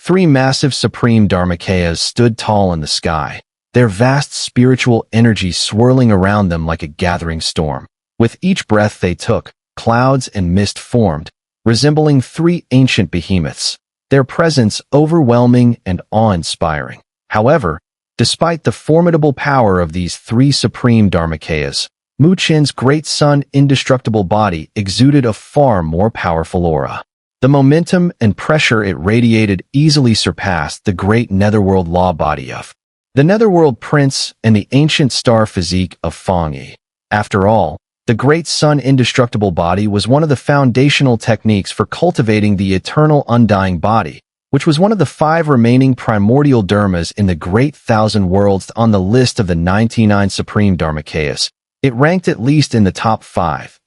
Three massive supreme Dharmakayas stood tall in the sky, their vast spiritual energy swirling around them like a gathering storm. With each breath they took, clouds and mist formed, resembling three ancient behemoths, their presence overwhelming and awe-inspiring. However, despite the formidable power of these three supreme Dharmakayas, Mu Chen's great sun indestructible body exuded a far more powerful aura. The momentum and pressure it radiated easily surpassed the great netherworld law body of the netherworld prince and the ancient star physique of Fang Yi. After all, the great sun indestructible body was one of the foundational techniques for cultivating the eternal undying body, which was one of the 5 remaining primordial dharmas in the great thousand worlds on the list of the 99 supreme Dharmakayas. It ranked at least in the top 5.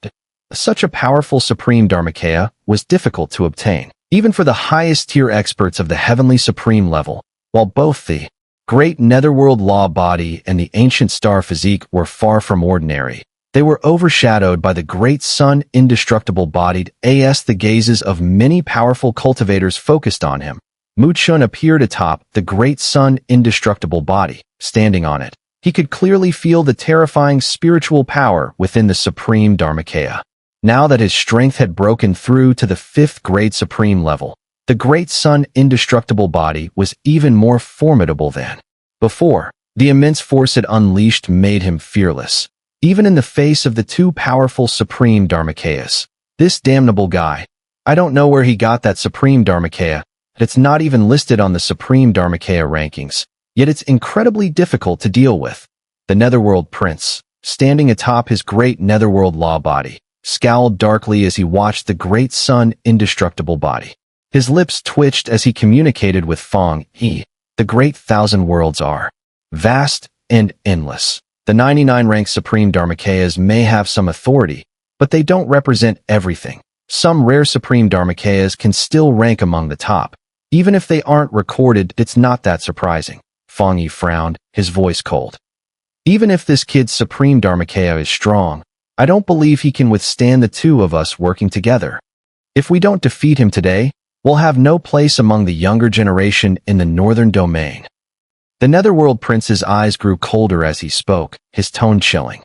Such a powerful supreme Dharmakaya was difficult to obtain, even for the highest-tier experts of the heavenly supreme level, while both the great netherworld law body and the ancient star physique were far from ordinary. They were overshadowed by the great sun indestructible bodied as the gazes of many powerful cultivators focused on him. Mu Chen appeared atop the great sun indestructible body, standing on it. He could clearly feel the terrifying spiritual power within the supreme Dharmakaya. Now that his strength had broken through to the 5th grade supreme level, the great sun indestructible body was even more formidable than before. The immense force it unleashed made him fearless, even in the face of the 2 powerful supreme Dharmakayas. This damnable guy. I don't know where he got that supreme Dharmakaya. It's not even listed on the supreme Dharmakaya rankings, yet it's incredibly difficult to deal with. The netherworld prince, standing atop his great netherworld law body, scowled darkly as he watched the great sun indestructible body. His lips twitched as he communicated with Fang Yi. The great thousand worlds are vast and endless. The 99 ranked supreme Dharmakayas may have some authority, but they don't represent everything. Some rare supreme Dharmakayas can still rank among the top. Even if they aren't recorded, it's not that surprising. Fang Yi frowned, his voice cold. Even if this kid's supreme Dharmakaya is strong, I don't believe he can withstand the 2 of us working together. If we don't defeat him today, we'll have no place among the younger generation in the northern domain. The netherworld prince's eyes grew colder as he spoke, his tone chilling.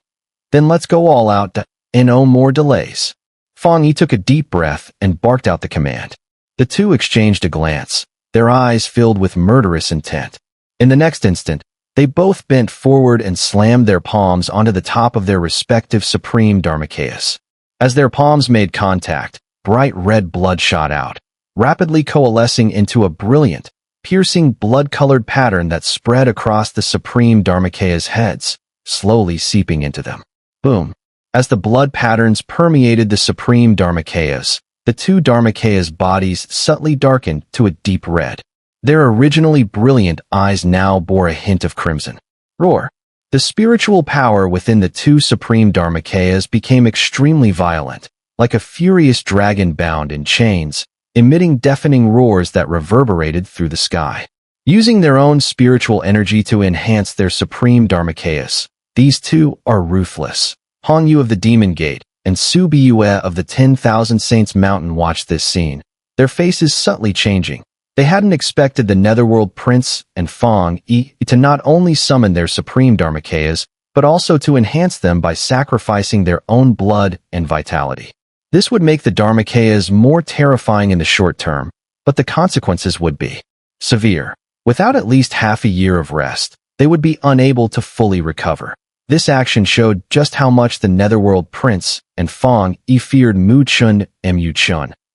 Then let's go all out, and no more delays. Fang Yi took a deep breath and barked out the command. The 2 exchanged a glance, their eyes filled with murderous intent. In the next instant, they both bent forward and slammed their palms onto the top of their respective supreme Dharmakayas. As their palms made contact, bright red blood shot out, rapidly coalescing into a brilliant, piercing blood-colored pattern that spread across the supreme Dharmakayas' heads, slowly seeping into them. Boom! As the blood patterns permeated the supreme Dharmakayas, the 2 Dharmakayas' bodies subtly darkened to a deep red. Their originally brilliant eyes now bore a hint of crimson. Roar! The spiritual power within the 2 supreme Dharmakayas became extremely violent, like a furious dragon bound in chains, emitting deafening roars that reverberated through the sky. Using their own spiritual energy to enhance their supreme Dharmakayas, these 2 are ruthless. Hong Yu of the Demon Gate and Su Biyue of the 10,000 Saints Mountain watched this scene, their faces subtly changing. They hadn't expected the netherworld prince and Fang Yi to not only summon their supreme Dharmakayas, but also to enhance them by sacrificing their own blood and vitality. This would make the Dharmakayas more terrifying in the short term, but the consequences would be severe. Without at least half a year of rest, they would be unable to fully recover. This action showed just how much the netherworld prince and Fang Yi feared Mu Chen.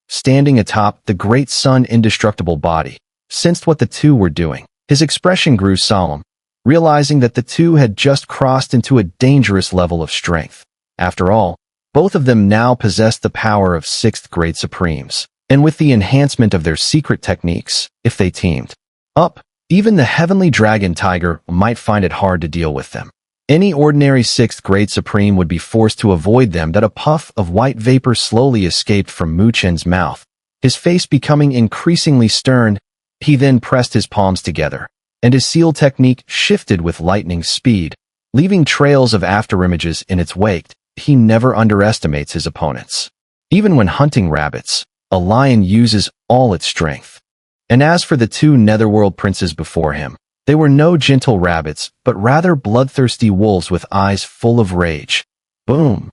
Standing atop the great sun indestructible body, sensed what the 2 were doing. His expression grew solemn, realizing that the 2 had just crossed into a dangerous level of strength. After all, both of them now possessed the power of 6th grade supremes, and with the enhancement of their secret techniques, if they teamed up, even the heavenly dragon tiger might find it hard to deal with them. Any ordinary 6th grade supreme would be forced to avoid them. That a puff of white vapor slowly escaped from Mu Chen's mouth, his face becoming increasingly stern. He then pressed his palms together, and his seal technique shifted with lightning speed, leaving trails of afterimages in its wake. He never underestimates his opponents. Even when hunting rabbits, a lion uses all its strength. And as for the two netherworld princes before him, they were no gentle rabbits, but rather bloodthirsty wolves with eyes full of rage. Boom!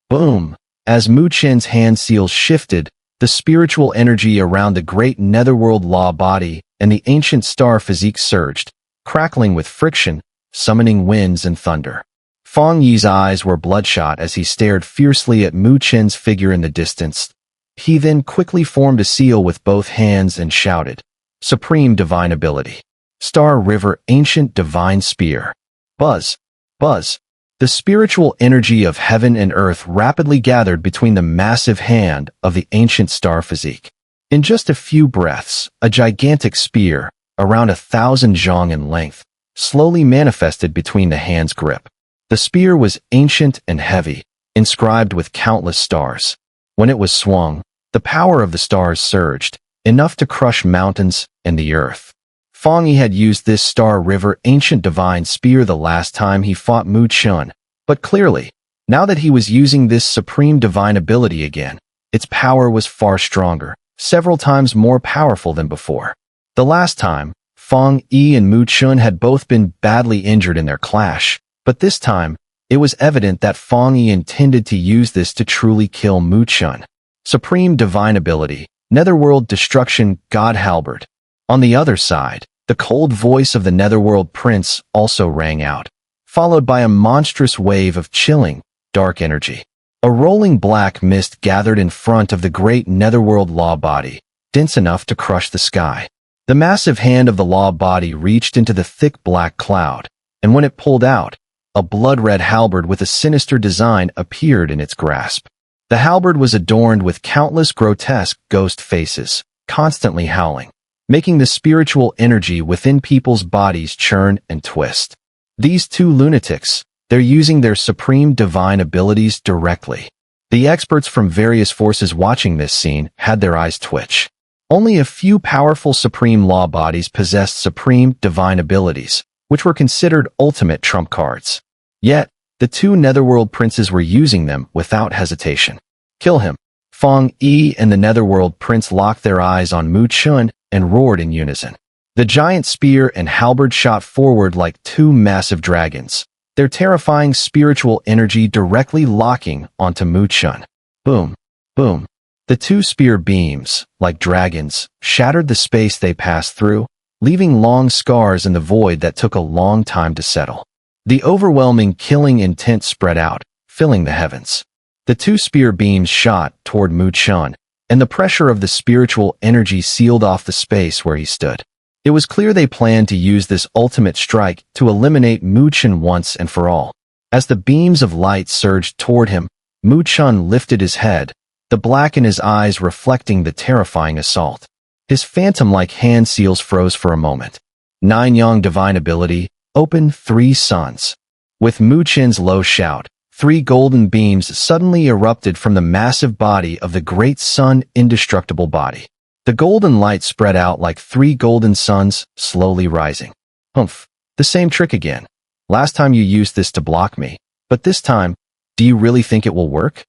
Boom! As Mu Chen's hand seals shifted, the spiritual energy around the great netherworld law body and the ancient star physique surged, crackling with friction, summoning winds and thunder. Feng Yi's eyes were bloodshot as he stared fiercely at Mu Chen's figure in the distance. He then quickly formed a seal with both hands and shouted, "Supreme Divine Ability. Star River Ancient Divine Spear." Buzz! Buzz! The spiritual energy of heaven and earth rapidly gathered between the massive hand of the ancient star physique. In just a few breaths, a gigantic spear, around 1,000 zhang in length, slowly manifested between the hand's grip. The spear was ancient and heavy, inscribed with countless stars. When it was swung, the power of the stars surged, enough to crush mountains and the earth. Feng Yi had used this Star River Ancient Divine Spear the last time he fought Mu Chen, but clearly, now that he was using this Supreme Divine Ability again, its power was far stronger, several times more powerful than before. The last time, Feng Yi and Mu Chen had both been badly injured in their clash, but this time, it was evident that Feng Yi intended to use this to truly kill Mu Chen. Supreme Divine Ability, Netherworld Destruction God Halberd. On the other side, the cold voice of the Netherworld Prince also rang out, followed by a monstrous wave of chilling, dark energy. A rolling black mist gathered in front of the great Netherworld Law Body, dense enough to crush the sky. The massive hand of the Law Body reached into the thick black cloud, and when it pulled out, a blood-red halberd with a sinister design appeared in its grasp. The halberd was adorned with countless grotesque ghost faces, constantly howling, making the spiritual energy within people's bodies churn and twist. These two lunatics, they're using their supreme divine abilities directly. The experts from various forces watching this scene had their eyes twitch. Only a few powerful supreme law bodies possessed supreme divine abilities, which were considered ultimate trump cards. Yet, the two Netherworld princes were using them without hesitation. Kill him. Feng Yi and the Netherworld prince locked their eyes on Mu Chen and roared in unison. The giant spear and halberd shot forward like two massive dragons, their terrifying spiritual energy directly locking onto Mu Chen. Boom, boom. The two spear beams, like dragons, shattered the space they passed through, leaving long scars in the void that took a long time to settle. The overwhelming killing intent spread out, filling the heavens. The two spear beams shot toward Mu Chen, and the pressure of the spiritual energy sealed off the space where he stood. It was clear they planned to use this ultimate strike to eliminate Mu Chen once and for all. As the beams of light surged toward him, Mu Chen lifted his head, the black in his eyes reflecting the terrifying assault. His phantom-like hand seals froze for a moment. 9 Yang Divine Ability, Open 3 Suns. With Mu Chen's low shout, 3 golden beams suddenly erupted from the massive body of the great sun Indestructible body. The golden light spread out like 3 golden suns, slowly rising. Humph, the same trick again. Last time you used this to block me, but this time, do you really think it will work?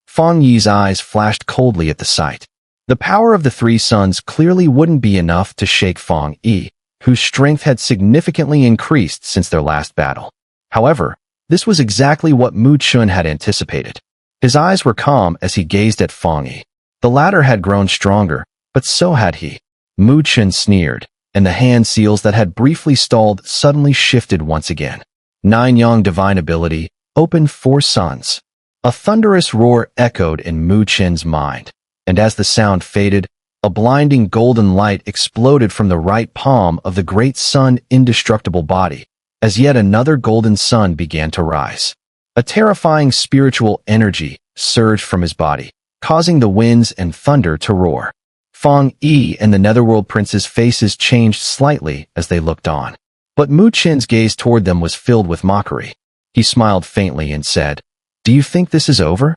Feng Yi's eyes flashed coldly at the sight. The power of the 3 suns clearly wouldn't be enough to shake Feng Yi, whose strength had significantly increased since their last battle. However, this was exactly what Mu Chen had anticipated. His eyes were calm as he gazed at Feng Yi. The latter had grown stronger, but so had he. Mu Chen sneered, and the hand seals that had briefly stalled suddenly shifted once again. 9 Yang Divine Ability, Open 4 Suns. A thunderous roar echoed in Mu Chen's mind, and as the sound faded, a blinding golden light exploded from the right palm of the great sun Indestructible body, as yet another golden sun began to rise. A terrifying spiritual energy surged from his body, causing the winds and thunder to roar. Feng Yi and the Netherworld Prince's faces changed slightly as they looked on, but Mu Chen's gaze toward them was filled with mockery. He smiled faintly and said, "Do you think this is over?"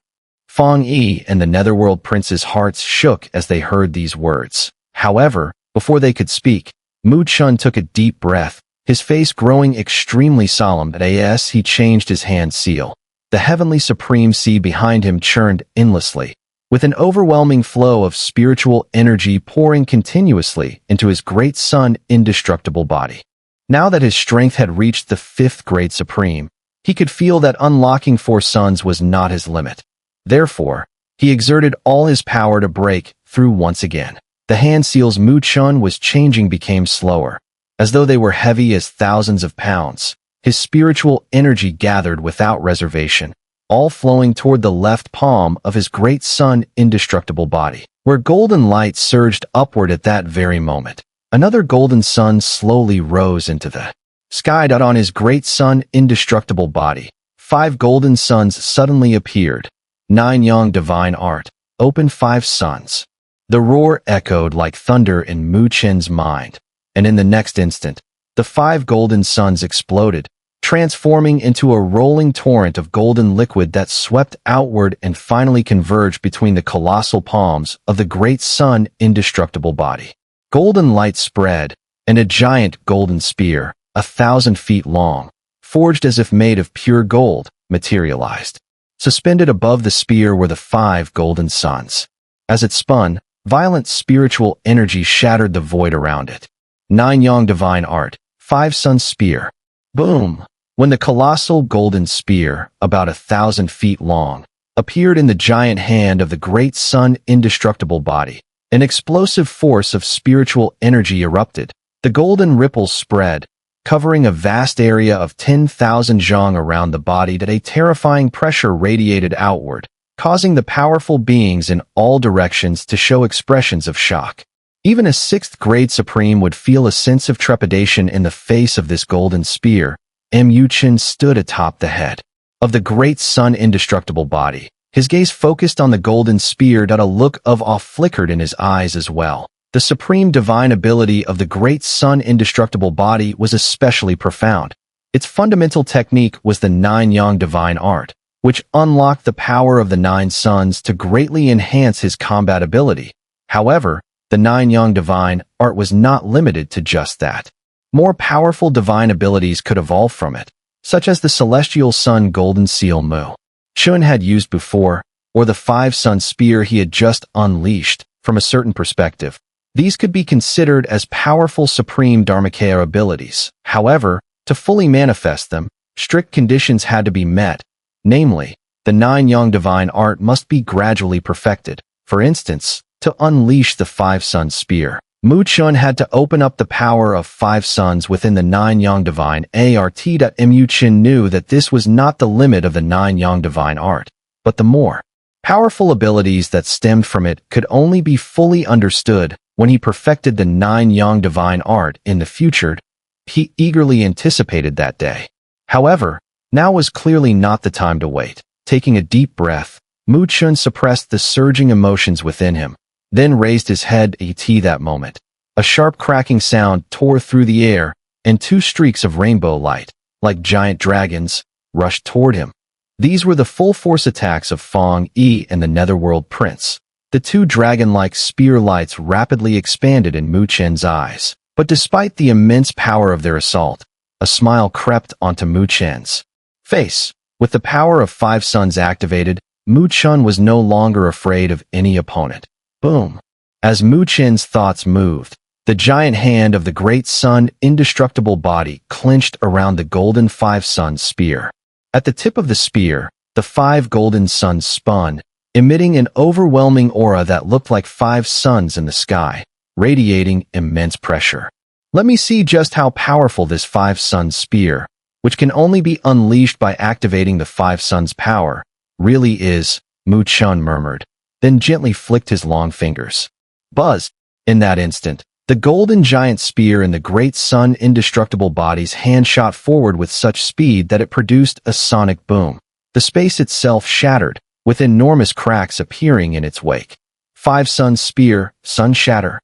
Feng Yi and the Netherworld Prince's hearts shook as they heard these words. However, before they could speak, Mu Chen took a deep breath, his face growing extremely solemn as he changed his hand seal. The heavenly supreme sea behind him churned endlessly, with an overwhelming flow of spiritual energy pouring continuously into his great sun indestructible body. Now that his strength had reached the fifth grade supreme, he could feel that unlocking 4 suns was not his limit. Therefore, he exerted all his power to break through once again. The hand seals Mu Chun was changing became slower, as though they were heavy as thousands of pounds. His spiritual energy gathered without reservation, all flowing toward the left palm of his great sun indestructible body, where golden light surged upward at that very moment. Another golden sun slowly rose into the sky. On his great sun indestructible body, 5 golden suns suddenly appeared. 9 Yang divine art, open 5 suns. The roar echoed like thunder in Mu Chen's mind, and in the next instant, the 5 golden suns exploded, transforming into a rolling torrent of golden liquid that swept outward and finally converged between the colossal palms of the great sun indestructible body. Golden light spread, and a giant golden spear, 1,000 feet long, forged as if made of pure gold, materialized. Suspended above the spear were the 5 golden suns. As it spun, violent spiritual energy shattered the void around it. 9 Yang divine art, 5 sun spear. Boom! When the colossal golden spear, about 1,000 feet long, appeared in the giant hand of the great sun indestructible body, an explosive force of spiritual energy erupted. The golden ripples spread, covering a vast area of 10,000 zhang around the body that a terrifying pressure radiated outward, causing the powerful beings in all directions to show expressions of shock. Even a 6th grade supreme would feel a sense of trepidation in the face of this golden spear. Mu Chen stood atop the head of the great sun indestructible body. His gaze focused on the golden spear. A look of awe flickered in his eyes as well. The supreme divine ability of the great sun indestructible body was especially profound. Its fundamental technique was the 9 Yang divine art, which unlocked the power of the 9 suns to greatly enhance his combat ability. However, the 9 Yang divine art was not limited to just that. More powerful divine abilities could evolve from it, such as the celestial sun golden seal Mu Chen had used before, or the 5 sun spear he had just unleashed. From a certain perspective, these could be considered as powerful supreme Dharmakaya abilities. However, to fully manifest them, strict conditions had to be met. Namely, the 9 Yang divine art must be gradually perfected. For instance, to unleash the 5 sun spear, Mu Chen had to open up the power of 5 suns within the 9 Yang divine art. Mu Chen knew that this was not the limit of the 9 Yang divine art, but the more powerful abilities that stemmed from it could only be fully understood when he perfected the 9 Yang divine art in the future. He eagerly anticipated that day. However, now was clearly not the time to wait. Taking a deep breath, Mu Chen suppressed the surging emotions within him, then raised his head. At that moment, a sharp cracking sound tore through the air, and 2 streaks of rainbow light, like giant dragons, rushed toward him. These were the full-force attacks of Fong Yi and the Netherworld Prince. The 2 dragon-like spear lights rapidly expanded in Mu Chen's eyes. But despite the immense power of their assault, a smile crept onto Mu Chen's face. With the power of 5 suns activated, Mu Chen was no longer afraid of any opponent. Boom! As Mu Chen's thoughts moved, the giant hand of the great sun indestructible body clenched around the golden 5 sun spear. At the tip of the spear, the 5 golden suns spun, emitting an overwhelming aura that looked like 5 suns in the sky, radiating immense pressure. Let me see just how powerful this 5 sun spear, which can only be unleashed by activating the 5 suns power, really is, Mu Chen murmured, then gently flicked his long fingers. Buzz! In that instant, the golden giant spear in the great sun indestructible body's hand shot forward with such speed that it produced a sonic boom. The space itself shattered, with enormous cracks appearing in its wake. 5 sun spear, sun shatter.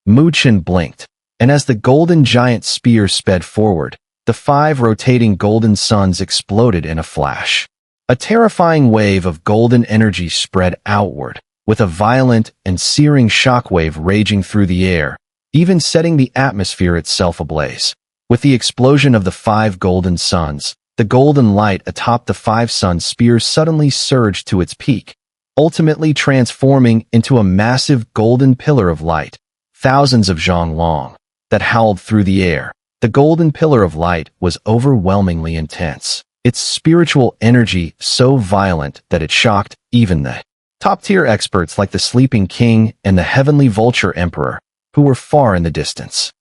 Mu Chen blinked, and as the golden giant spear sped forward, the 5 rotating golden suns exploded in a flash. A terrifying wave of golden energy spread outward, with a violent and searing shockwave raging through the air, even setting the atmosphere itself ablaze. With the explosion of the 5 golden suns, the golden light atop the 5 sun spear suddenly surged to its peak. ultimately transforming into a massive golden pillar of light, thousands of zhang long, that howled through the air. The golden pillar of light was overwhelmingly intense, its spiritual energy so violent that it shocked even the top-tier experts like the Sleeping King and the Heavenly Vulture Emperor, who were far in the distance.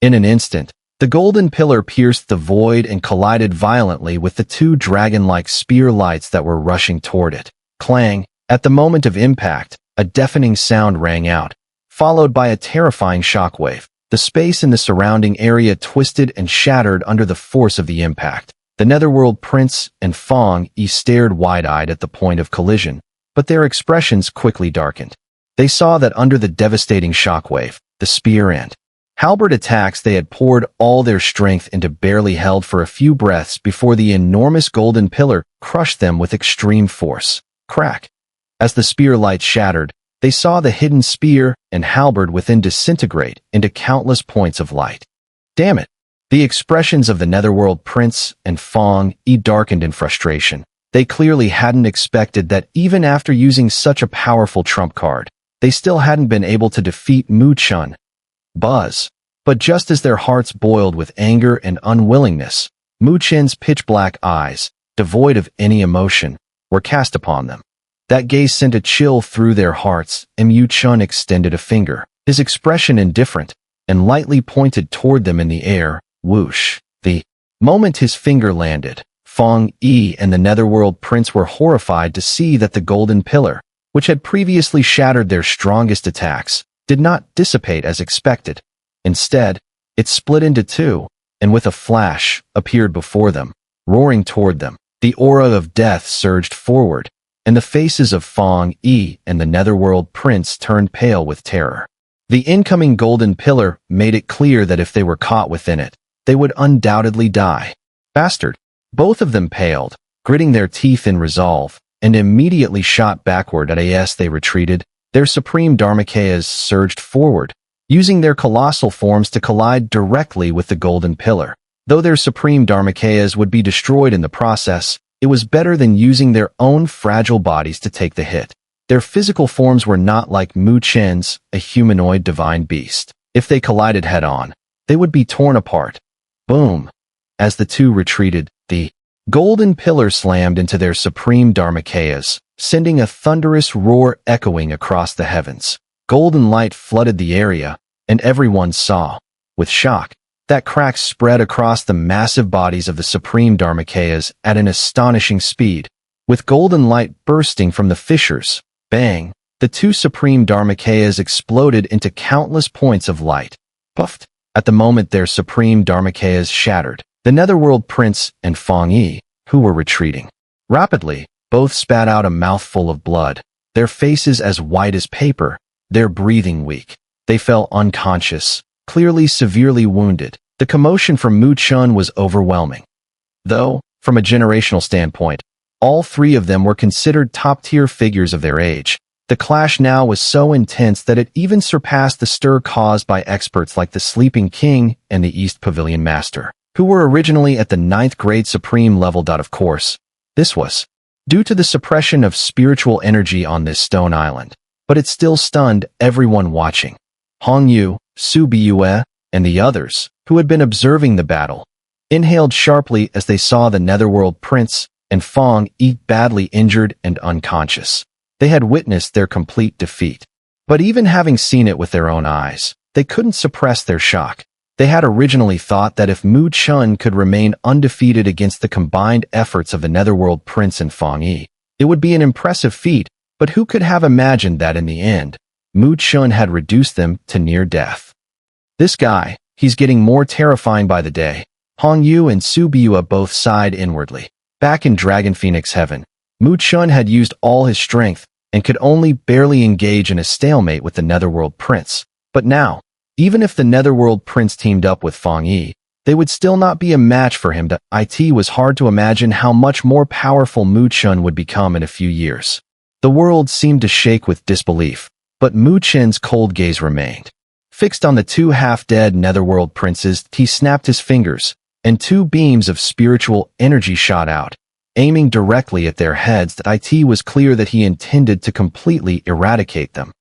In an instant, the golden pillar pierced the void and collided violently with the two dragon-like spear lights that were rushing toward it. Clang! At the moment of impact, a deafening sound rang out, followed by a terrifying shockwave. The space in the surrounding area twisted and shattered under the force of the impact. The Netherworld Prince and Fong Yi stared wide-eyed at the point of collision, but their expressions quickly darkened. They saw that under the devastating shockwave, the spear and halberd attacks they had poured all their strength into barely held for a few breaths before the enormous golden pillar crushed them with extreme force. Crack! As the spear light shattered, they saw the hidden spear and halberd within disintegrate into countless points of light. Damn it! The expressions of the Netherworld Prince and Fong Yi darkened in frustration. They clearly hadn't expected that even after using such a powerful trump card, they still hadn't been able to defeat Mu Chun. Buzz. But just as their hearts boiled with anger and unwillingness, Mu Chen's pitch-black eyes, devoid of any emotion, were cast upon them. That gaze sent a chill through their hearts, and Mu Chun extended a finger, his expression indifferent, and lightly pointed toward them in the air. Whoosh. The moment his finger landed, Fong Yi and the Netherworld Prince were horrified to see that the golden pillar, which had previously shattered their strongest attacks, did not dissipate as expected. Instead, it split into two, and with a flash, appeared before them, roaring toward them. The aura of death surged forward, and the faces of Fong Yi and the Netherworld Prince turned pale with terror. The incoming golden pillar made it clear that if they were caught within it, they would undoubtedly die. Bastard! Both of them paled, gritting their teeth in resolve, and immediately shot backward. As they retreated, their supreme Dharmakayas surged forward, using their colossal forms to collide directly with the golden pillar. Though their supreme Dharmakayas would be destroyed in the process, it was better than using their own fragile bodies to take the hit. Their physical forms were not like Mu Chen's, a humanoid divine beast. If they collided head-on, they would be torn apart. Boom! As the two retreated, the golden pillar slammed into their supreme Dharmakayas, sending a thunderous roar echoing across the heavens. Golden light flooded the area, and everyone saw, with shock, that cracks spread across the massive bodies of the supreme Dharmakayas at an astonishing speed. With golden light bursting from the fissures, bang, the two supreme Dharmakayas exploded into countless points of light. Puffed! At the moment their supreme Dharmakayas shattered, the Netherworld Prince and Fong Yi, who were retreating rapidly, both spat out a mouthful of blood, their faces as white as paper, their breathing weak. They fell unconscious, clearly severely wounded. The commotion from Mu Chun was overwhelming. Though, from a generational standpoint, all three of them were considered top-tier figures of their age. The clash now was so intense that it even surpassed the stir caused by experts like the Sleeping King and the East Pavilion Master, who were originally at the 9th grade supreme level. Of course, this was due to the suppression of spiritual energy on this stone island, but it still stunned everyone watching. Hong Yu, Su Biyue, and the others, who had been observing the battle, inhaled sharply as they saw the Netherworld Prince and Fong Yi badly injured and unconscious. They had witnessed their complete defeat. But even having seen it with their own eyes, they couldn't suppress their shock. They had originally thought that if Mu Chun could remain undefeated against the combined efforts of the Netherworld Prince and Fong Yi, it would be an impressive feat, but who could have imagined that in the end, Mu Chun had reduced them to near death. This guy, he's getting more terrifying by the day. Hong Yu and Su Biyue both sighed inwardly. Back in Dragon Phoenix Heaven, Mu Chun had used all his strength and could only barely engage in a stalemate with the Netherworld Prince. But now, even if the Netherworld Prince teamed up with Fong Yi, they would still not be a match for him. It was hard to imagine how much more powerful Mu Chun would become in a few years. The world seemed to shake with disbelief, but Mu Chun's cold gaze remained. Fixed on the two half-dead Netherworld Princes, he snapped his fingers, and two beams of spiritual energy shot out, aiming directly at their heads. It was clear that he intended to completely eradicate them.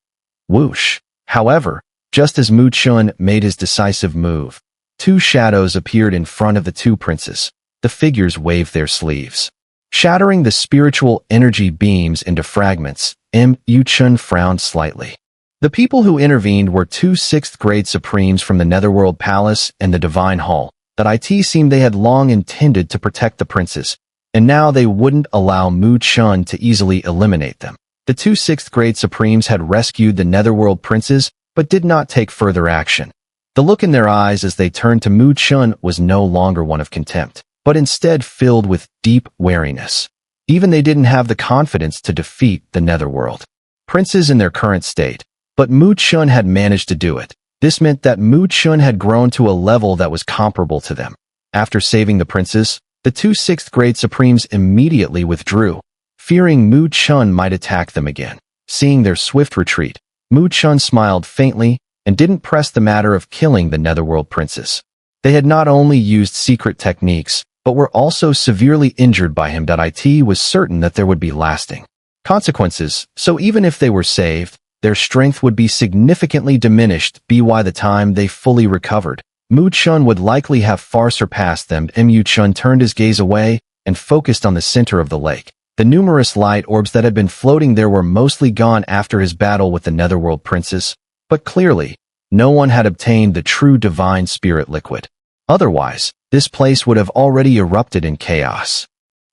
Whoosh! However, just as Mu Chen made his decisive move, two shadows appeared in front of the two princes. The figures waved their sleeves, shattering the spiritual energy beams into fragments. Mu Chen frowned slightly. The people who intervened were two sixth-grade Supremes from the Netherworld Palace and the Divine Hall. It seemed they had long intended to protect the princes, and now they wouldn't allow Mu Chen to easily eliminate them. The two sixth-grade Supremes had rescued the Netherworld princes, but did not take further action. The look in their eyes as they turned to Mu Chen was no longer one of contempt, but instead filled with deep wariness. Even they didn't have the confidence to defeat the Netherworld princes in their current state, but Mu Chen had managed to do it. This meant that Mu Chen had grown to a level that was comparable to them. After saving the princes, the two sixth-grade Supremes immediately withdrew, fearing Mu Chen might attack them again. Seeing their swift retreat, Mu Chen smiled faintly and didn't press the matter of killing the Netherworld princes. They had not only used secret techniques, but were also severely injured by him. It was certain that there would be lasting consequences, so even if they were saved, their strength would be significantly diminished. By the time they fully recovered, Mu Chen would likely have far surpassed them. Mu Chen turned his gaze away and focused on the center of the lake. The numerous light orbs that had been floating there were mostly gone after his battle with the Netherworld princes, but clearly, no one had obtained the true divine spirit liquid. Otherwise, this place would have already erupted in chaos.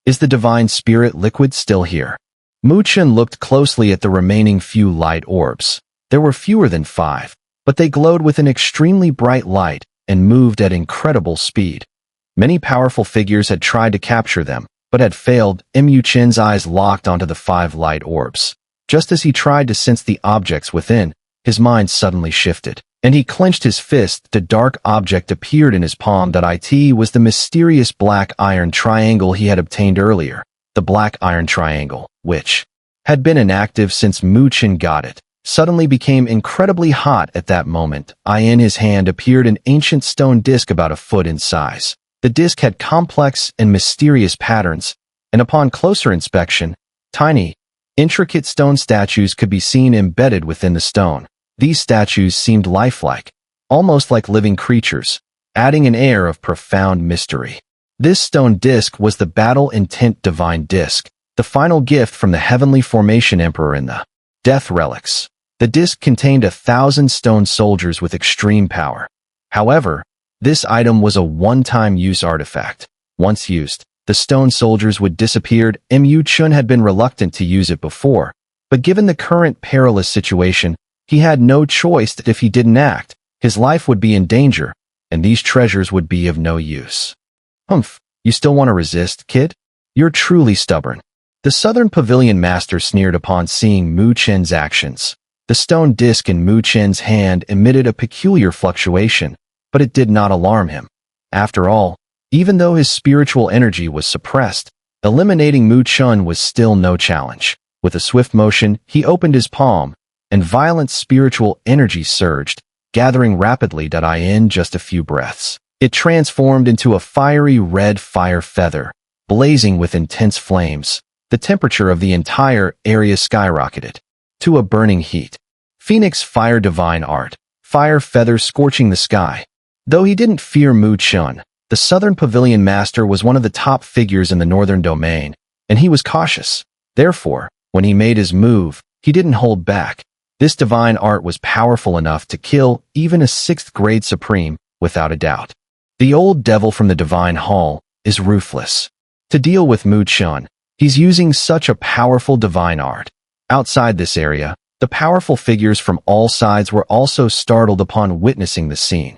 Is the divine spirit liquid still here? Mu Chen looked closely at the remaining few light orbs. There were fewer than 5, but they glowed with an extremely bright light and moved at incredible speed. Many powerful figures had tried to capture them, but had failed. Mu Chen's eyes locked onto the 5 light orbs. Just as he tried to sense the objects within, his mind suddenly shifted, and he clenched his fist. The dark object appeared in his palm. It was the mysterious black iron triangle he had obtained earlier. The black iron triangle, which had been inactive since Mu Chen got it, suddenly became incredibly hot at that moment. In his hand appeared an ancient stone disc about a foot in size. The disc had complex and mysterious patterns, and upon closer inspection, tiny, intricate stone statues could be seen embedded within the stone. These statues seemed lifelike, almost like living creatures, adding an air of profound mystery. This stone disc was the Battle Intent Divine Disc, the final gift from the Heavenly Formation Emperor in the Death Relics. The disc contained 1,000 stone soldiers with extreme power. However, this item was a one-time use artifact. Once used, the stone soldiers would disappear. Mu Chen had been reluctant to use it before, but given the current perilous situation, he had no choice that if he didn't act, his life would be in danger, and these treasures would be of no use. Humph, you still want to resist, kid? You're truly stubborn. The Southern Pavilion Master sneered upon seeing Mu Chen's actions. The stone disc in Mu Chen's hand emitted a peculiar fluctuation, but it did not alarm him. After all, even though his spiritual energy was suppressed, eliminating Mu Chen was still no challenge. With a swift motion, he opened his palm, and violent spiritual energy surged, gathering rapidly. In just a few breaths, it transformed into a fiery red fire feather, blazing with intense flames. The temperature of the entire area skyrocketed to a burning heat. Phoenix Fire Divine Art, fire feather scorching the sky. Though he didn't fear Mu Chen, the Southern Pavilion Master was one of the top figures in the Northern Domain, and he was cautious. Therefore, when he made his move, he didn't hold back. This divine art was powerful enough to kill even a 6th-grade Supreme, without a doubt. The old devil from the Divine Hall is ruthless. To deal with Mu Chen, he's using such a powerful divine art. Outside this area, the powerful figures from all sides were also startled upon witnessing the scene.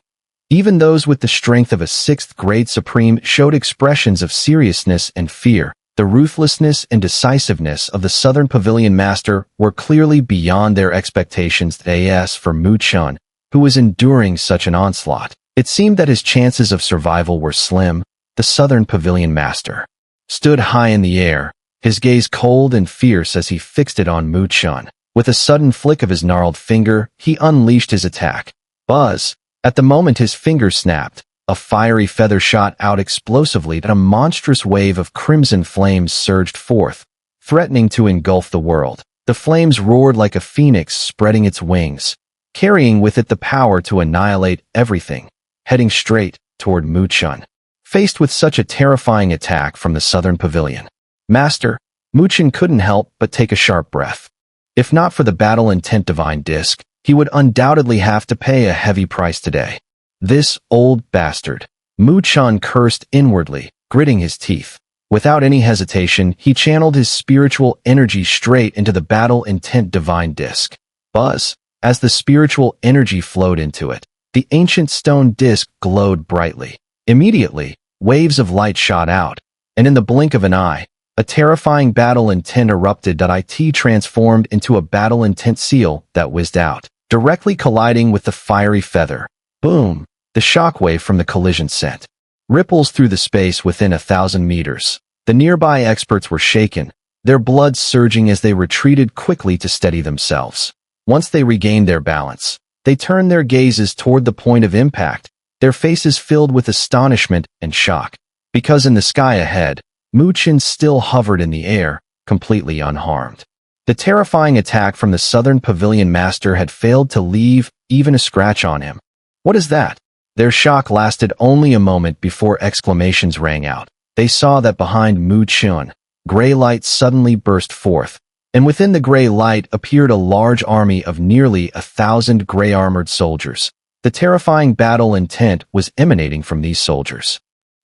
Even those with the strength of a 6th-grade Supreme showed expressions of seriousness and fear. The ruthlessness and decisiveness of the Southern Pavilion Master were clearly beyond their expectations. As for Mu Chen, who was enduring such an onslaught, it seemed that his chances of survival were slim. The Southern Pavilion Master stood high in the air, his gaze cold and fierce as he fixed it on Mu Chen. With a sudden flick of his gnarled finger, he unleashed his attack. Buzz! At the moment his finger snapped, a fiery feather shot out explosively, and a monstrous wave of crimson flames surged forth, threatening to engulf the world. The flames roared like a phoenix spreading its wings, carrying with it the power to annihilate everything, heading straight toward Mu Chen. Faced with such a terrifying attack from the southern pavilion master, Mu Chen couldn't help but take a sharp breath. If not for the battle intent divine disc, he would undoubtedly have to pay a heavy price today. This old bastard. Mu Chen cursed inwardly, gritting his teeth. Without any hesitation, he channeled his spiritual energy straight into the battle intent divine disc. Buzz. As the spiritual energy flowed into it, the ancient stone disc glowed brightly. Immediately, waves of light shot out, and in the blink of an eye, a terrifying battle intent erupted. It transformed into a battle intent seal that whizzed out, directly colliding with the fiery feather. Boom! The shockwave from the collision sent ripples through the space within 1,000 meters. The nearby experts were shaken, their blood surging as they retreated quickly to steady themselves. Once they regained their balance, they turned their gazes toward the point of impact, their faces filled with astonishment and shock. Because in the sky ahead, Mu Chen still hovered in the air, completely unharmed. The terrifying attack from the southern pavilion master had failed to leave even a scratch on him. What is that? Their shock lasted only a moment before exclamations rang out. They saw that behind Mu Chen, gray light suddenly burst forth, and within the gray light appeared a large army of nearly 1,000 gray-armored soldiers. The terrifying battle intent was emanating from these soldiers.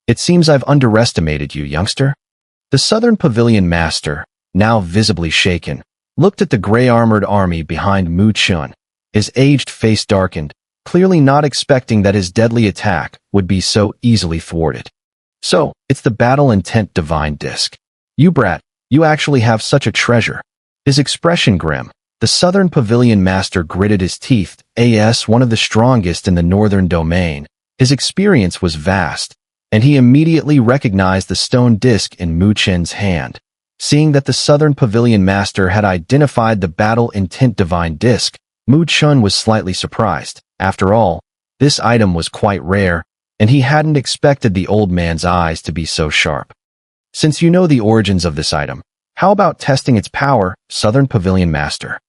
It seems I've underestimated you, youngster. The southern pavilion master, now visibly shaken, looked at the gray-armored army behind Mu Chen. His aged face darkened, clearly not expecting that his deadly attack would be so easily thwarted. So, it's the battle intent divine disc. You brat, you actually have such a treasure. His expression grim, the southern pavilion master gritted his teeth. As one of the strongest in the northern domain, his experience was vast, and he immediately recognized the stone disc in Mu Chen's hand. Seeing that the southern pavilion master had identified the battle intent divine disc, Mu Chen was slightly surprised. After all, this item was quite rare, and he hadn't expected the old man's eyes to be so sharp. Since you know the origins of this item, how about testing its power, southern pavilion master?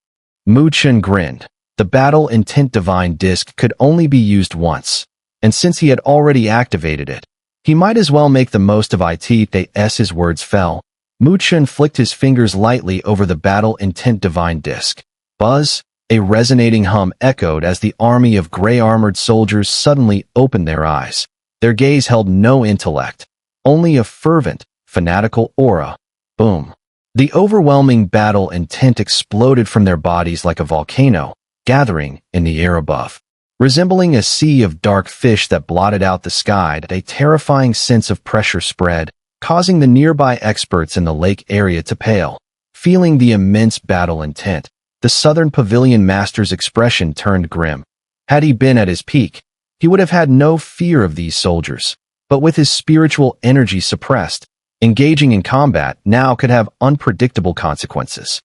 Mu Chen grinned. The battle intent divine disc could only be used once, and since he had already activated it, he might as well make the most of it. As his words fell, Mu Chen flicked his fingers lightly over the battle intent divine disc. Buzz! A resonating hum echoed as the army of gray-armored soldiers suddenly opened their eyes. Their gaze held no intellect, only a fervent, fanatical aura. Boom! The overwhelming battle intent exploded from their bodies like a volcano, gathering in the air above. Resembling a sea of dark fish that blotted out the sky, a terrifying sense of pressure spread, causing the nearby experts in the lake area to pale. Feeling the immense battle intent, the southern pavilion master's expression turned grim. Had he been at his peak, he would have had no fear of these soldiers, but with his spiritual energy suppressed, engaging in combat now could have unpredictable consequences.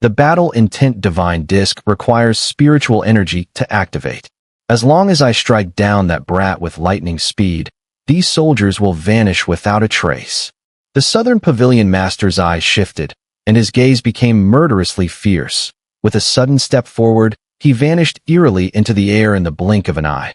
The battle intent divine disc requires spiritual energy to activate. As long as I strike down that brat with lightning speed, these soldiers will vanish without a trace. The southern pavilion master's eyes shifted, and his gaze became murderously fierce. With a sudden step forward, he vanished eerily into the air in the blink of an eye.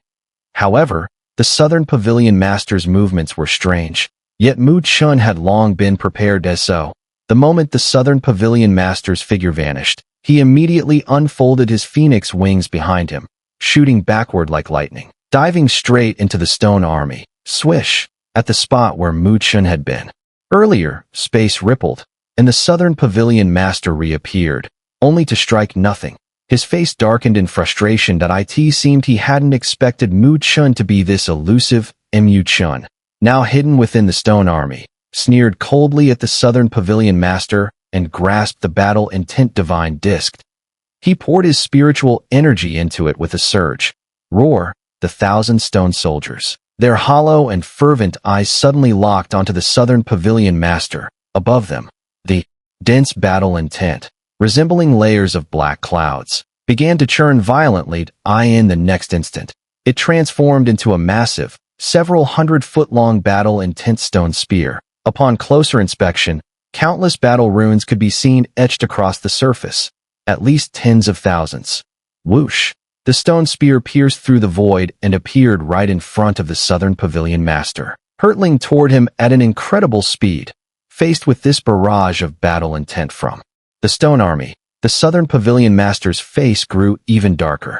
However, the southern pavilion master's movements were strange, yet Mu Chen had long been prepared as so. The moment the southern pavilion master's figure vanished, he immediately unfolded his phoenix wings behind him, shooting backward like lightning, diving straight into the stone army. Swish! At the spot where Mu Chen had been. Earlier, space rippled, and the southern pavilion master reappeared, only to strike nothing. His face darkened in frustration. It seemed he hadn't expected Mu Chen to be this elusive. Mu Chen, now hidden within the stone army, sneered coldly at the southern pavilion master and grasped the battle intent divine disc. He poured his spiritual energy into it with a surge. Roar! The 1,000 stone soldiers, their hollow and fervent eyes suddenly locked onto the southern pavilion master. Above them, the dense battle intent, resembling layers of black clouds, began to churn violently. In the next instant, it transformed into a massive, several hundred-foot-long battle-intent stone spear. Upon closer inspection, countless battle runes could be seen etched across the surface, at least tens of thousands. Whoosh! The stone spear pierced through the void and appeared right in front of the Southern Pavilion Master, hurtling toward him at an incredible speed. Faced with this barrage of battle intent from the Stone Army, the Southern Pavilion Master's face grew even darker.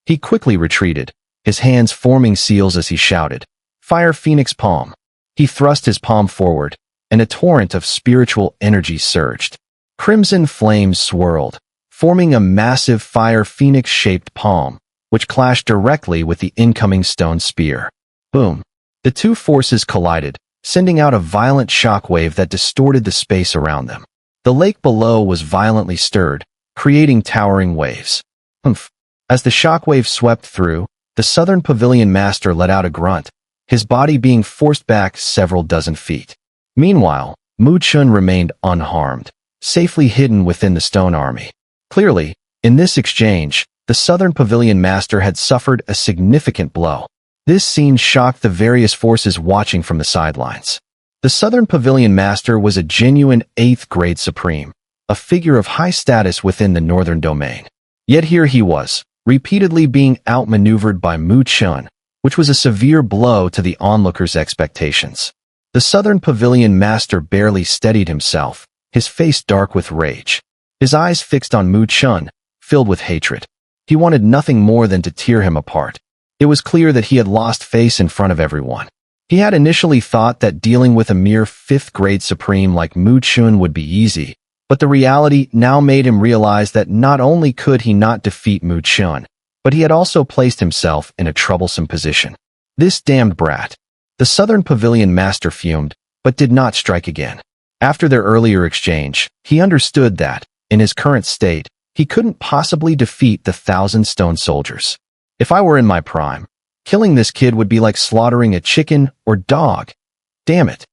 He quickly retreated, his hands forming seals as he shouted, "Fire Phoenix Palm!" He thrust his palm forward, and a torrent of spiritual energy surged. Crimson flames swirled, forming a massive fire phoenix-shaped palm, which clashed directly with the incoming stone spear. Boom! The two forces collided, sending out a violent shockwave that distorted the space around them. The lake below was violently stirred, creating towering waves. Humph! As the shockwave swept through, the Southern Pavilion Master let out a grunt, his body being forced back several dozen feet. Meanwhile, Chen remained unharmed, safely hidden within the Stone Army. Clearly, in this exchange, the Southern Pavilion Master had suffered a significant blow. This scene shocked the various forces watching from the sidelines. The Southern Pavilion Master was a genuine 8th grade supreme, a figure of high status within the Northern Domain. Yet here he was, repeatedly being outmaneuvered by Chen, which was a severe blow to the onlookers' expectations. The Southern Pavilion Master barely steadied himself, his face dark with rage. His eyes fixed on Chen, filled with hatred. He wanted nothing more than to tear him apart. It was clear that he had lost face in front of everyone. He had initially thought that dealing with a mere 5th grade supreme like Chen would be easy, but the reality now made him realize that not only could he not defeat Chen, but he had also placed himself in a troublesome position. This damned brat. The Southern Pavilion Master fumed, but did not strike again. After their earlier exchange, he understood that, in his current state, he couldn't possibly defeat the 1,000 stone soldiers. If I were in my prime, killing this kid would be like slaughtering a chicken or dog. Damn it.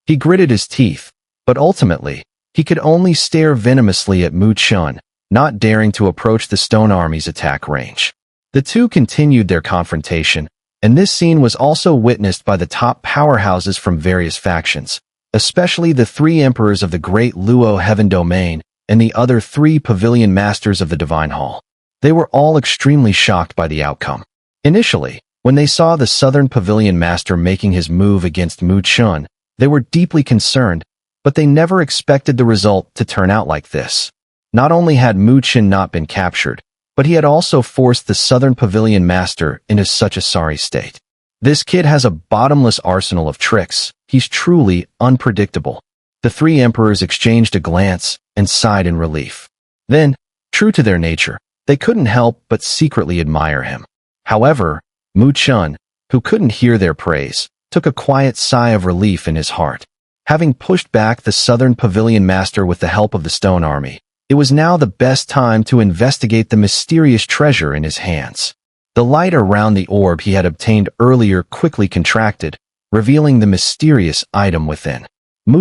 He gritted his teeth, but ultimately, he could only stare venomously at Chen, not daring to approach the Stone Army's attack range. The two continued their confrontation, and this scene was also witnessed by the top powerhouses from various factions, especially the 3 emperors of the Great Luo Heaven Domain and the other 3 Pavilion Masters of the Divine Hall. They were all extremely shocked by the outcome. Initially, when they saw the Southern Pavilion Master making his move against Chen, they were deeply concerned, but they never expected the result to turn out like this. Not only had Chen not been captured, but he had also forced the Southern Pavilion Master into such a sorry state. This kid has a bottomless arsenal of tricks. He's truly unpredictable. The 3 emperors exchanged a glance and sighed in relief. Then, true to their nature, they couldn't help but secretly admire him. However, Chen, who couldn't hear their praise, took a quiet sigh of relief in his heart. Having pushed back the Southern Pavilion Master with the help of the Stone Army, it was now the best time to investigate the mysterious treasure in his hands. The light around the orb he had obtained earlier quickly contracted, revealing the mysterious item within.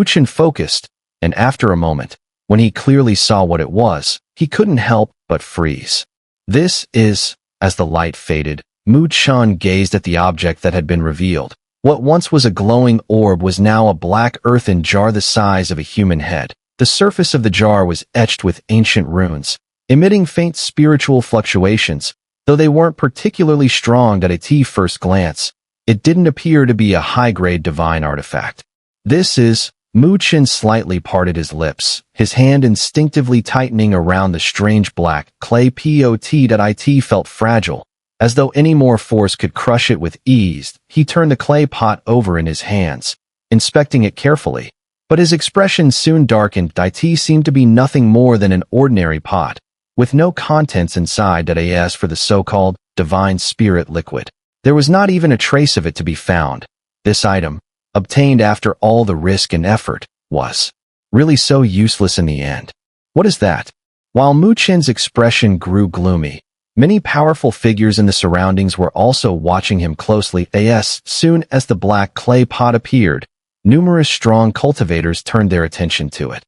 Chen focused, and after a moment, when he clearly saw what it was, he couldn't help but freeze. This is, as the light faded, Chen gazed at the object that had been revealed. What once was a glowing orb was now a black earthen jar the size of a human head. The surface of the jar was etched with ancient runes, emitting faint spiritual fluctuations. Though they weren't particularly strong at a first glance, it didn't appear to be a high-grade divine artifact. This is, Chen slightly parted his lips, his hand instinctively tightening around the strange black clay pot that it felt fragile. As though any more force could crush it with ease, he turned the clay pot over in his hands, inspecting it carefully. But his expression soon darkened. It seemed to be nothing more than an ordinary pot, with no contents inside that as for the so-called divine spirit liquid. There was not even a trace of it to be found. This item, obtained after all the risk and effort, was really so useless in the end. What is that? While Chen's expression grew gloomy, many powerful figures in the surroundings were also watching him closely. As soon as the black clay pot appeared, numerous strong cultivators turned their attention to it.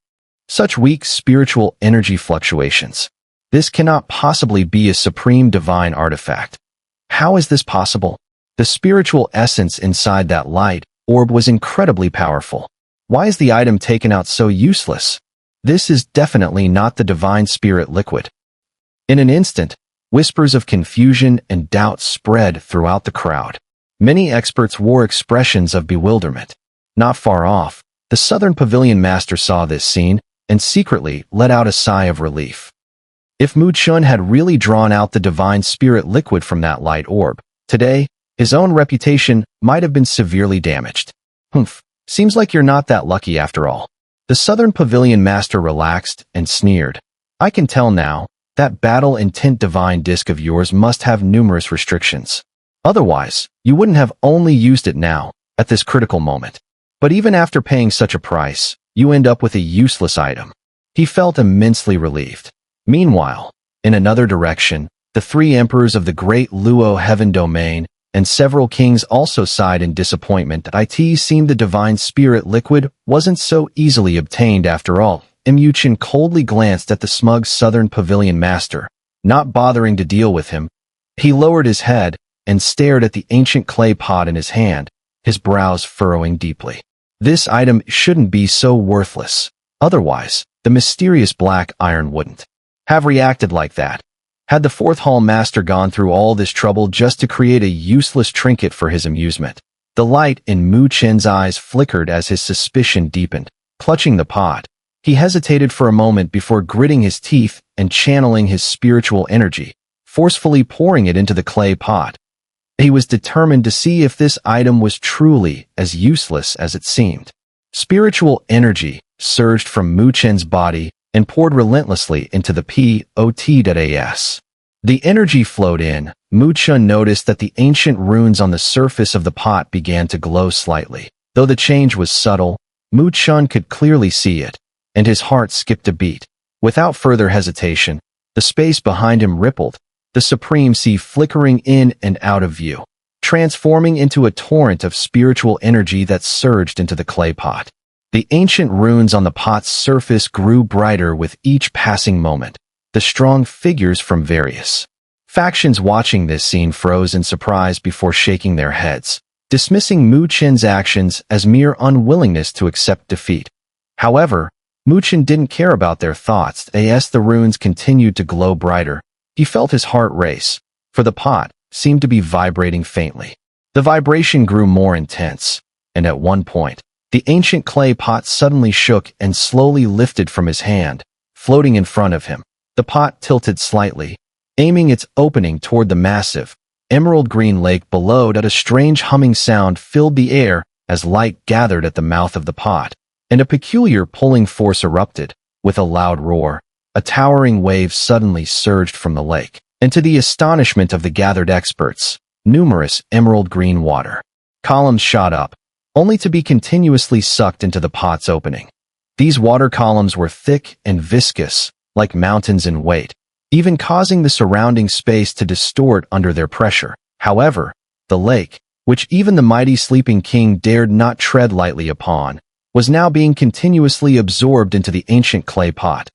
Such weak spiritual energy fluctuations. This cannot possibly be a supreme divine artifact. How is this possible? The spiritual essence inside that light orb was incredibly powerful. Why is the item taken out so useless? This is definitely not the divine spirit liquid. In an instant, whispers of confusion and doubt spread throughout the crowd. Many experts wore expressions of bewilderment. Not far off, the Southern Pavilion Master saw this scene and secretly let out a sigh of relief. If Chen had really drawn out the divine spirit liquid from that light orb, today, his own reputation might have been severely damaged. Humph, seems like you're not that lucky after all. The Southern Pavilion Master relaxed and sneered. I can tell now, that battle-intent divine disc of yours must have numerous restrictions. Otherwise, you wouldn't have only used it now, at this critical moment. But even after paying such a price, you end up with a useless item. He felt immensely relieved. Meanwhile, in another direction, the three emperors of the great Luo Heaven Domain and several kings also sighed in disappointment that it seemed the divine spirit liquid wasn't so easily obtained after all. Chen coldly glanced at the smug Southern Pavilion Master. Not bothering to deal with him, he lowered his head and stared at the ancient clay pot in his hand, his brows furrowing deeply. This item shouldn't be so worthless. Otherwise, the mysterious black iron wouldn't have reacted like that. Had the Fourth Hall Master gone through all this trouble just to create a useless trinket for his amusement? The light in Chen's eyes flickered as his suspicion deepened. Clutching the pot, he hesitated for a moment before gritting his teeth and channeling his spiritual energy, forcefully pouring it into the clay pot. He was determined to see if this item was truly as useless as it seemed. Spiritual energy surged from Chen's body and poured relentlessly into the pot. The energy flowed in. Chen noticed that the ancient runes on the surface of the pot began to glow slightly. Though the change was subtle, Chen could clearly see it, and his heart skipped a beat. Without further hesitation, the space behind him rippled, the supreme sea flickering in and out of view, transforming into a torrent of spiritual energy that surged into the clay pot. The ancient runes on the pot's surface grew brighter with each passing moment. The strong figures from various factions watching this scene froze in surprise before shaking their heads, dismissing Chen's actions as mere unwillingness to accept defeat. However, Chen didn't care about their thoughts as the runes continued to glow brighter. He felt his heart race, for the pot seemed to be vibrating faintly. The vibration grew more intense, and at one point, the ancient clay pot suddenly shook and slowly lifted from his hand, floating in front of him. The pot tilted slightly, aiming its opening toward the massive, emerald green lake below. A strange humming sound filled the air as light gathered at the mouth of the pot, and a peculiar pulling force erupted. With a loud roar, a towering wave suddenly surged from the lake, and to the astonishment of the gathered experts, numerous emerald green water columns shot up, only to be continuously sucked into the pot's opening. These water columns were thick and viscous, like mountains in weight, even causing the surrounding space to distort under their pressure. However, the lake, which even the mighty sleeping king dared not tread lightly upon, was now being continuously absorbed into the ancient clay pot.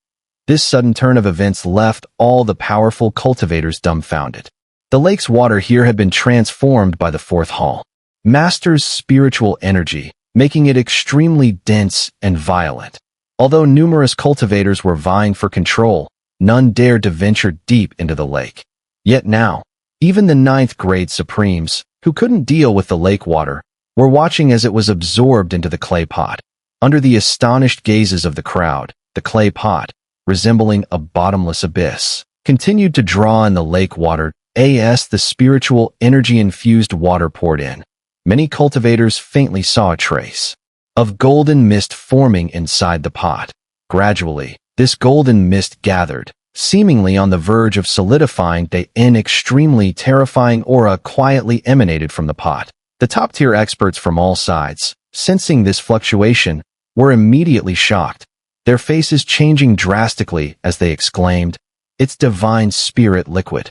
This sudden turn of events left all the powerful cultivators dumbfounded. The lake's water here had been transformed by the Fourth Hall Master's spiritual energy, making it extremely dense and violent. Although numerous cultivators were vying for control, none dared to venture deep into the lake. Yet now, even the ninth-grade Supremes, who couldn't deal with the lake water, were watching as it was absorbed into the clay pot. Under the astonished gazes of the crowd, the clay pot, resembling a bottomless abyss, continued to draw in the lake water as the spiritual energy-infused water poured in. Many cultivators faintly saw a trace of golden mist forming inside the pot. Gradually, this golden mist gathered, seemingly on the verge of solidifying. An extremely terrifying aura quietly emanated from the pot. The top-tier experts from all sides, sensing this fluctuation, were immediately shocked, their faces changing drastically as they exclaimed, "It's divine spirit liquid."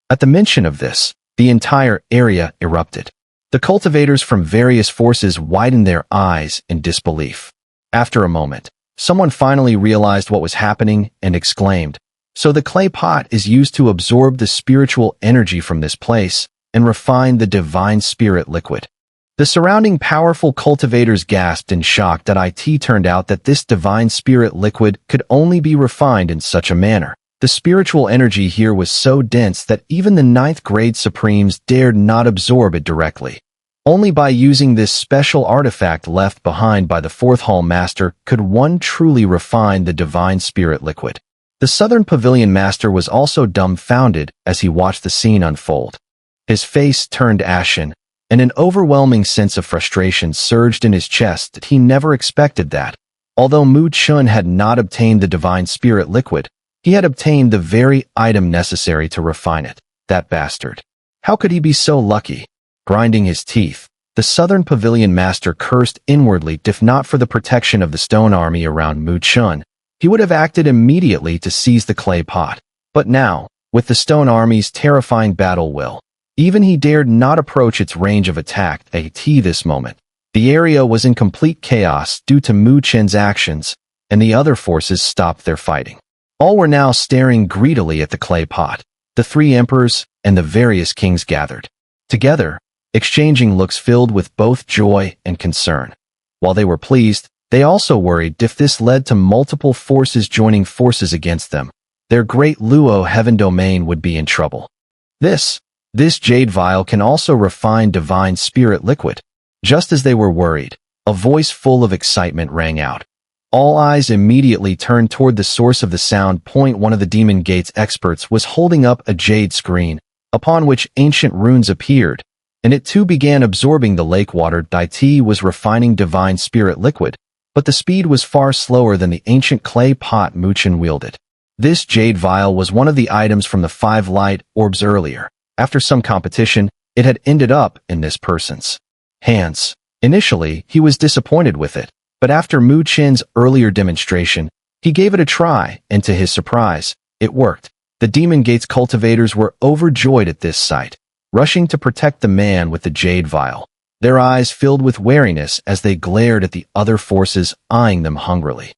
At the mention of this, the entire area erupted. The cultivators from various forces widened their eyes in disbelief. After a moment, someone finally realized what was happening and exclaimed, "So the clay pot is used to absorb the spiritual energy from this place?" and refined the divine spirit liquid. The surrounding powerful cultivators gasped in shock that it turned out that this divine spirit liquid could only be refined in such a manner. The spiritual energy here was so dense that even the 9th grade Supremes dared not absorb it directly. Only by using this special artifact left behind by the 4th Hall Master could one truly refine the divine spirit liquid. The Southern Pavilion Master was also dumbfounded as he watched the scene unfold. His face turned ashen, and an overwhelming sense of frustration surged in his chest that he never expected that. Although Mu Chun had not obtained the divine spirit liquid, he had obtained the very item necessary to refine it. That bastard. How could he be so lucky? Grinding his teeth, the Southern Pavilion Master cursed inwardly. If not for the protection of the stone army around Mu Chun, he would have acted immediately to seize the clay pot. But now, with the stone army's terrifying battle will, even he dared not approach its range of attack at this moment. The area was in complete chaos due to Mu Chen's actions, and the other forces stopped their fighting. All were now staring greedily at the clay pot. The 3 emperors and the various kings gathered together, exchanging looks filled with both joy and concern. While they were pleased, they also worried if this led to multiple forces joining forces against them. Their great Luo heaven domain would be in trouble. This jade vial can also refine divine spirit liquid. Just as they were worried, a voice full of excitement rang out. All eyes immediately turned toward the source of the sound. One of the Demon Gate's experts was holding up a jade screen, upon which ancient runes appeared, and it too began absorbing the lake water. It was refining divine spirit liquid, but the speed was far slower than the ancient clay pot Mu Chun wielded. This jade vial was one of the items from the 5 light orbs earlier. After some competition, it had ended up in this person's hands. Initially, he was disappointed with it, but after Mu Chen's earlier demonstration, he gave it a try, and to his surprise, it worked. The Demon Gate's cultivators were overjoyed at this sight, rushing to protect the man with the jade vial. Their eyes filled with wariness as they glared at the other forces eyeing them hungrily.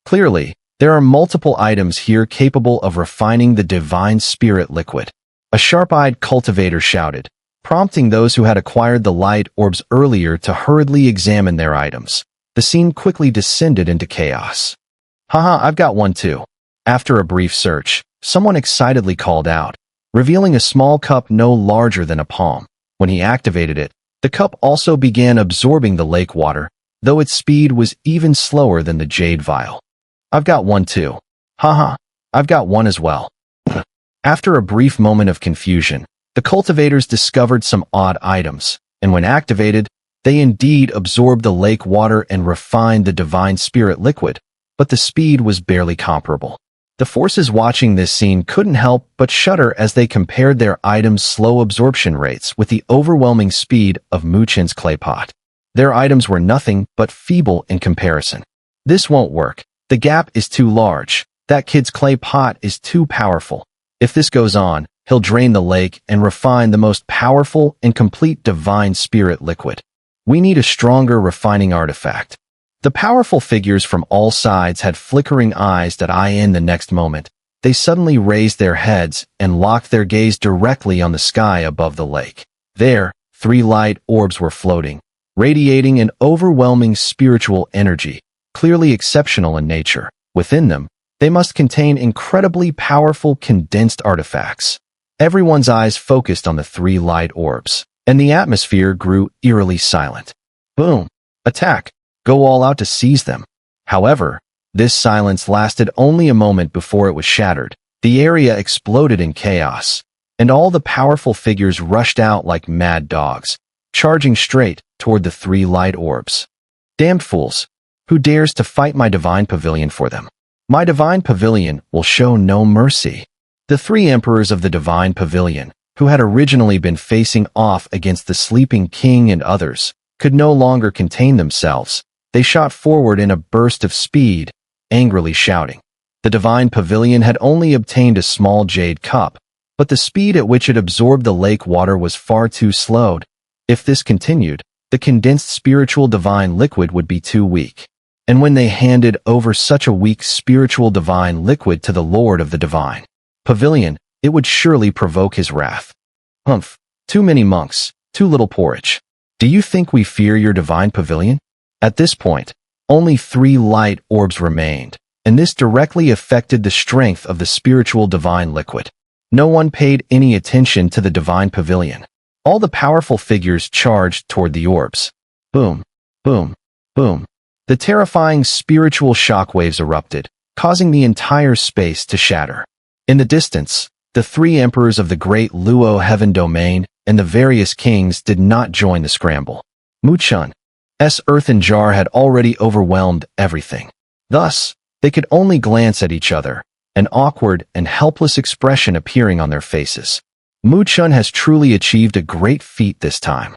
Clearly, there are multiple items here capable of refining the divine spirit liquid. A sharp-eyed cultivator shouted, prompting those who had acquired the light orbs earlier to hurriedly examine their items. The scene quickly descended into chaos. Haha, I've got one too. After a brief search, someone excitedly called out, revealing a small cup no larger than a palm. When he activated it, the cup also began absorbing the lake water, though its speed was even slower than the jade vial. I've got one too. Haha, I've got one as well. After a brief moment of confusion, the cultivators discovered some odd items, and when activated, they indeed absorbed the lake water and refined the divine spirit liquid, but the speed was barely comparable. The forces watching this scene couldn't help but shudder as they compared their items' slow absorption rates with the overwhelming speed of Mu Chen's clay pot. Their items were nothing but feeble in comparison. This won't work. The gap is too large. That kid's clay pot is too powerful. If this goes on, he'll drain the lake and refine the most powerful and complete divine spirit liquid. We need a stronger refining artifact. The powerful figures from all sides had flickering eyes that in the next moment, they suddenly raised their heads and locked their gaze directly on the sky above the lake. There, 3 light orbs were floating, radiating an overwhelming spiritual energy, clearly exceptional in nature. Within them, they must contain incredibly powerful condensed artifacts. Everyone's eyes focused on the 3 light orbs, and the atmosphere grew eerily silent. Boom! Attack! Go all out to seize them. However, this silence lasted only a moment before it was shattered. The area exploded in chaos, and all the powerful figures rushed out like mad dogs, charging straight toward the 3 light orbs. Damned fools! Who dares to fight my divine pavilion for them? My divine pavilion will show no mercy. The 3 emperors of the divine pavilion, who had originally been facing off against the sleeping king and others, could no longer contain themselves. They shot forward in a burst of speed, angrily shouting. The divine pavilion had only obtained a small jade cup, but the speed at which it absorbed the lake water was far too slowed. If this continued, the condensed spiritual divine liquid would be too weak. And when they handed over such a weak spiritual divine liquid to the Lord of the Divine Pavilion, it would surely provoke his wrath. Humph! Too many monks, too little porridge. Do you think we fear your divine pavilion? At this point, only 3 light orbs remained, and this directly affected the strength of the spiritual divine liquid. No one paid any attention to the divine pavilion. All the powerful figures charged toward the orbs. Boom, boom, boom. The terrifying spiritual shockwaves erupted, causing the entire space to shatter. In the distance, the 3 emperors of the great Luo heaven domain and the various kings did not join the scramble. Chun's earthen jar had already overwhelmed everything. Thus, they could only glance at each other, an awkward and helpless expression appearing on their faces. Chun has truly achieved a great feat this time.